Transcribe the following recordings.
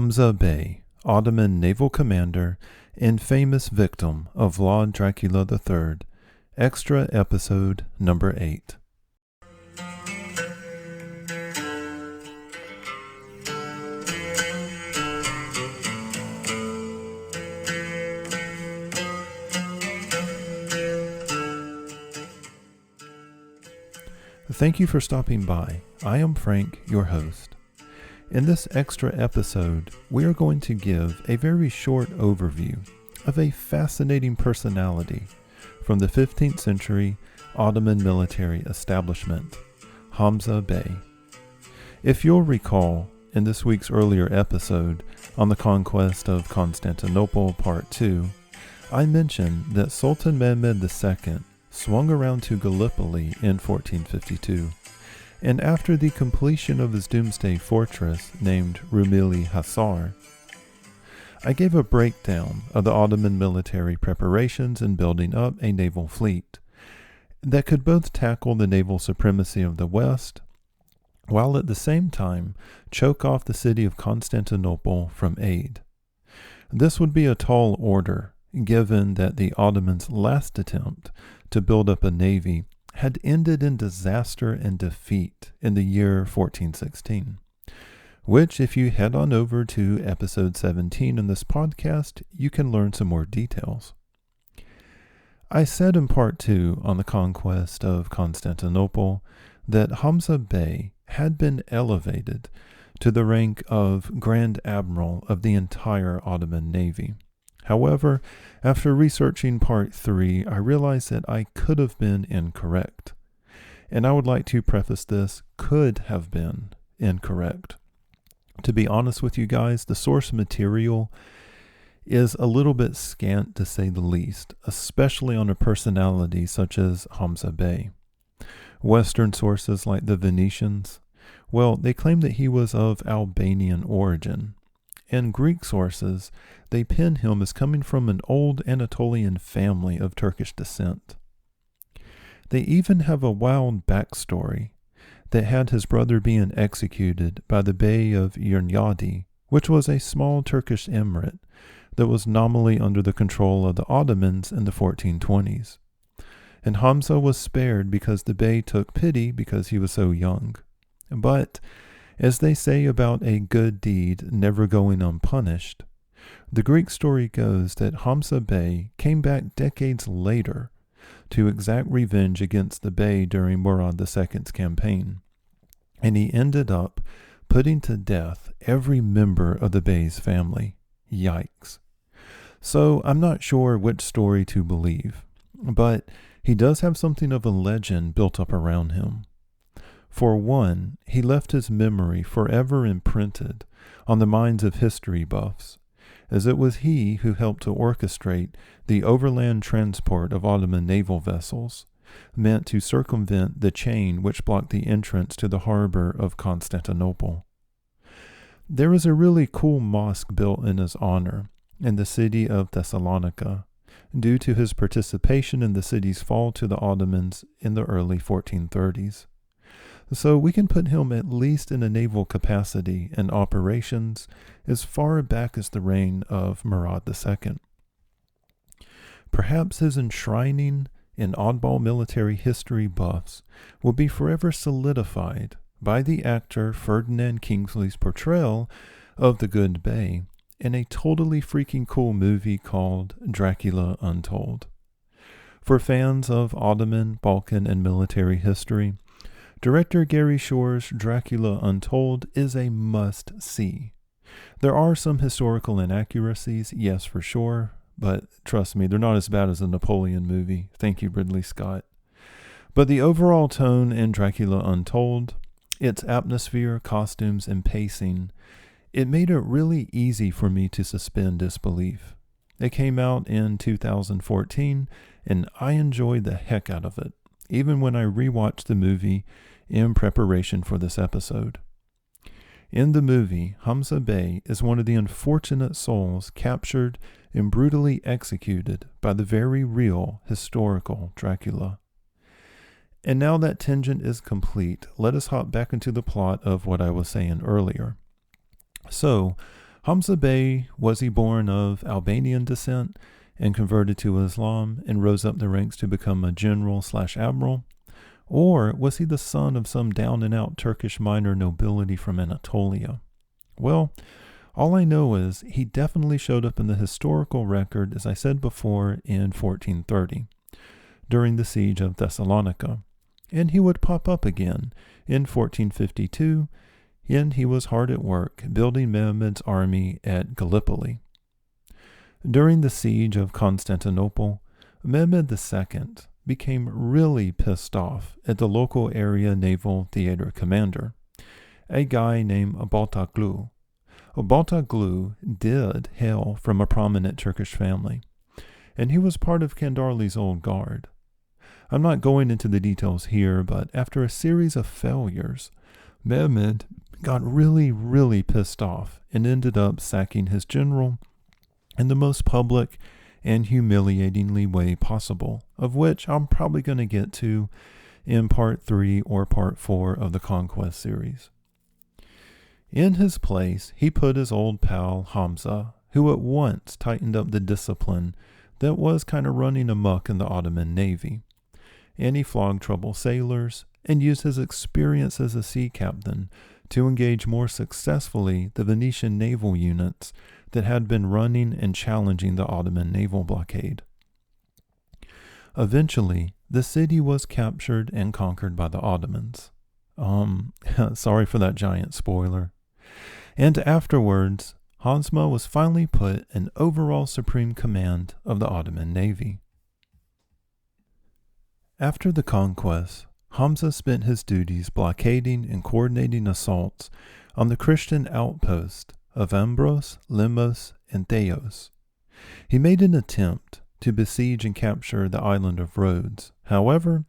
Hamza Bey, Ottoman naval commander and famous victim of Vlad Dracula III, extra episode number 8. Thank you for stopping by. I am Frank, your host. In this extra episode, we are going to give a very short overview of a fascinating personality from the 15th century Ottoman military establishment, Hamza Bey. If you'll recall, in this week's earlier episode on the conquest of Constantinople Part 2, I mentioned that Sultan Mehmed II swung around to Gallipoli in 1452, and after the completion of his doomsday fortress named Rumeli Hasar, I gave a breakdown of the Ottoman military preparations in building up a naval fleet that could both tackle the naval supremacy of the West, while at the same time choke off the city of Constantinople from aid. This would be a tall order, given that the Ottomans' last attempt to build up a navy had ended in disaster and defeat in the year 1416, which, if you head on over to episode 17 in this podcast, you can learn some more details. I said in part 2 on the conquest of Constantinople that Hamza Bey had been elevated to the rank of Grand Admiral of the entire Ottoman Navy. However, after researching part 3, I realized that I could have been incorrect. And I would like to preface this, could have been incorrect. To be honest with you guys, the source material is a little bit scant to say the least, especially on a personality such as Hamza Bey. Western sources like the Venetians, well, they claim that he was of Albanian origin. In Greek sources, they pin him as coming from an old Anatolian family of Turkish descent. They even have a wild backstory that had his brother being executed by the Bey of Yernyadi, which was a small Turkish emirate that was nominally under the control of the Ottomans in the 1420s. And Hamza was spared because the Bey took pity because he was so young. But as they say about a good deed never going unpunished, the Greek story goes that Hamza Bey came back decades later to exact revenge against the Bey during Murad II's campaign, and he ended up putting to death every member of the Bey's family. Yikes. So I'm not sure which story to believe, but he does have something of a legend built up around him. For one, he left his memory forever imprinted on the minds of history buffs, as it was he who helped to orchestrate the overland transport of Ottoman naval vessels, meant to circumvent the chain which blocked the entrance to the harbor of Constantinople. There is a really cool mosque built in his honor in the city of Thessalonica, due to his participation in the city's fall to the Ottomans in the early 1430s. So we can put him at least in a naval capacity in operations as far back as the reign of Murad II. Perhaps his enshrining in oddball military history buffs will be forever solidified by the actor Ferdinand Kingsley's portrayal of the Good Bey in a totally freaking cool movie called Dracula Untold. For fans of Ottoman, Balkan, and military history, director Gary Shore's Dracula Untold is a must-see. There are some historical inaccuracies, yes, for sure, but trust me, they're not as bad as the Napoleon movie. Thank you, Ridley Scott. But the overall tone in Dracula Untold, its atmosphere, costumes, and pacing, it made it really easy for me to suspend disbelief. It came out in 2014, and I enjoyed the heck out of it, even when I rewatched the movie in preparation for this episode. In the movie, Hamza Bey is one of the unfortunate souls captured and brutally executed by the very real historical Dracula. And now that tangent is complete, let us hop back into the plot of what I was saying earlier. So, Hamza Bey, was he born of Albanian descent and converted to Islam and rose up the ranks to become a general/admiral? Or was he the son of some down-and-out Turkish minor nobility from Anatolia? Well, all I know is he definitely showed up in the historical record, as I said before, in 1430, during the Siege of Thessalonica, and he would pop up again in 1452, and he was hard at work building Mehmed's army at Gallipoli. During the Siege of Constantinople, Mehmed II became really pissed off at the local area naval theater commander, a guy named Baltaglu. Baltaglu did hail from a prominent Turkish family, and he was part of Kendarli's old guard. I'm not going into the details here, but after a series of failures, Mehmed got really pissed off and ended up sacking his general in the most public and humiliatingly way possible, of which I'm probably going to get to in part 3 or part 4 of the Conquest series. In his place, he put his old pal Hamza, who at once tightened up the discipline that was kind of running amok in the Ottoman Navy, and he flogged troubled sailors and used his experience as a sea captain to engage more successfully the Venetian naval units that had been running and challenging the Ottoman naval blockade. Eventually, the city was captured and conquered by the Ottomans. Sorry for that giant spoiler. And afterwards, Hamza was finally put in overall supreme command of the Ottoman Navy. After the conquest, Hamza spent his duties blockading and coordinating assaults on the Christian outposts of Ambros, Lemnos, and Theos. He made an attempt to besiege and capture the island of Rhodes. However,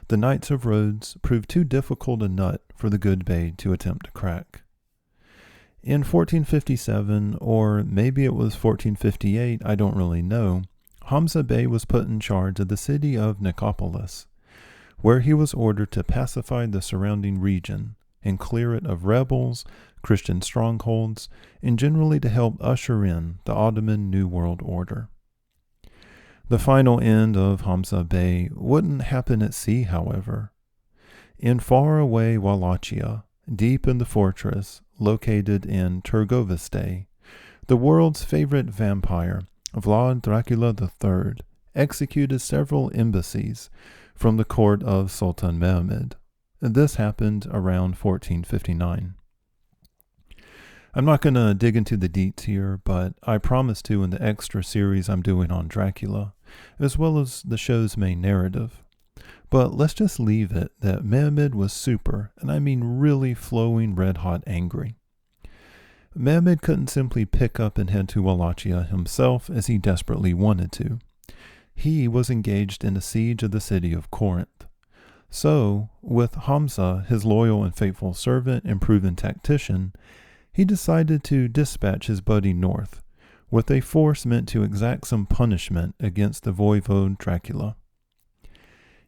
the Knights of Rhodes proved too difficult a nut for the good Bey to attempt to crack. In 1457, or maybe it was 1458, I don't really know, Hamza Bey was put in charge of the city of Nicopolis, where he was ordered to pacify the surrounding region and clear it of rebels, Christian strongholds, and generally to help usher in the Ottoman New World Order. The final end of Hamza Bey wouldn't happen at sea, however. In faraway Wallachia, deep in the fortress located in Turgoviste, the world's favorite vampire, Vlad Dracula III, executed several embassies from the court of Sultan Mehmed. This happened around 1459. I'm not going to dig into the deets here, but I promise to in the extra series I'm doing on Dracula, as well as the show's main narrative. But let's just leave it that Mehmed was super, and I mean really flowing red-hot angry. Mehmed couldn't simply pick up and head to Wallachia himself as he desperately wanted to. He was engaged in a siege of the city of Corinth. So, with Hamza, his loyal and faithful servant and proven tactician, he decided to dispatch his buddy north, with a force meant to exact some punishment against the voivode Dracula.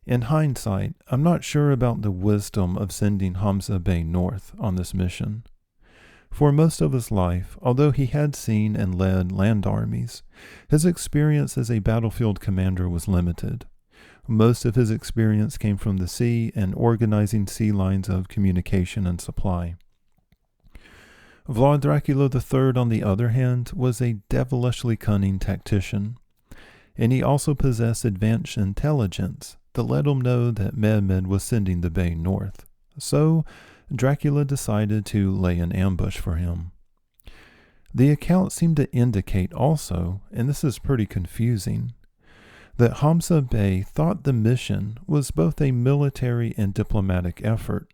In hindsight, I'm not sure about the wisdom of sending Hamza Bey north on this mission. For most of his life, although he had seen and led land armies, his experience as a battlefield commander was limited. Most of his experience came from the sea and organizing sea lines of communication and supply. Vlad Dracula III, on the other hand, was a devilishly cunning tactician, and he also possessed advanced intelligence that let him know that Mehmed was sending the Bey north. So, Dracula decided to lay an ambush for him. The account seemed to indicate also, and this is pretty confusing, that Hamza Bey thought the mission was both a military and diplomatic effort.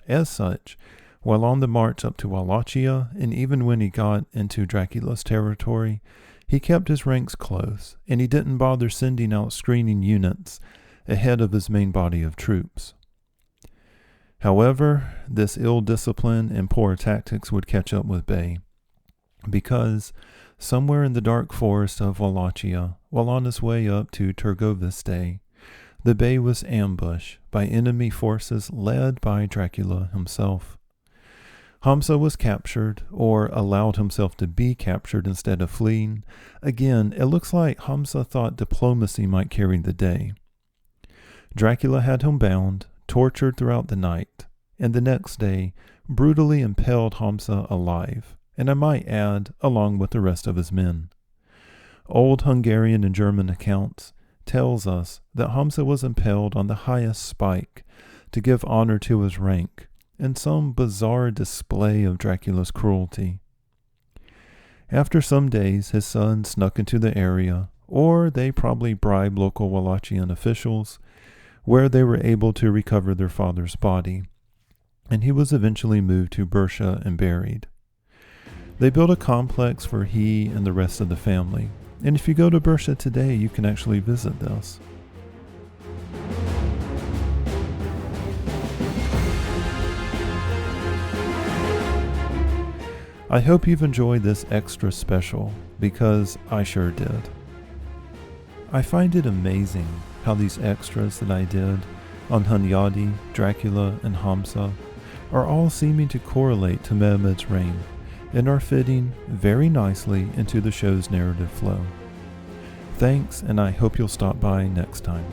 As such, while on the march up to Wallachia, and even when he got into Dracula's territory, he kept his ranks close, and he didn't bother sending out screening units ahead of his main body of troops. However, this ill discipline and poor tactics would catch up with Bey, because somewhere in the dark forest of Wallachia, while on his way up to Turgoviste, the Bey was ambushed by enemy forces led by Dracula himself. Hamza was captured, or allowed himself to be captured instead of fleeing. Again, it looks like Hamza thought diplomacy might carry the day. Dracula had him bound, tortured throughout the night, and the next day brutally impaled Hamza alive, and I might add, along with the rest of his men. Old Hungarian and German accounts tells us that Hamza was impaled on the highest spike to give honor to his rank, in some bizarre display of Dracula's cruelty. After some days, his son snuck into the area, or they probably bribed local Wallachian officials, where they were able to recover their father's body, and he was eventually moved to Bersha and buried. They built a complex for he and the rest of the family, and if you go to Bersha today, you can actually visit this. I hope you've enjoyed this extra special, because I sure did. I find it amazing how these extras that I did on Hunyadi, Dracula, and Hamza are all seeming to correlate to Mehmed's reign and are fitting very nicely into the show's narrative flow. Thanks, and I hope you'll stop by next time.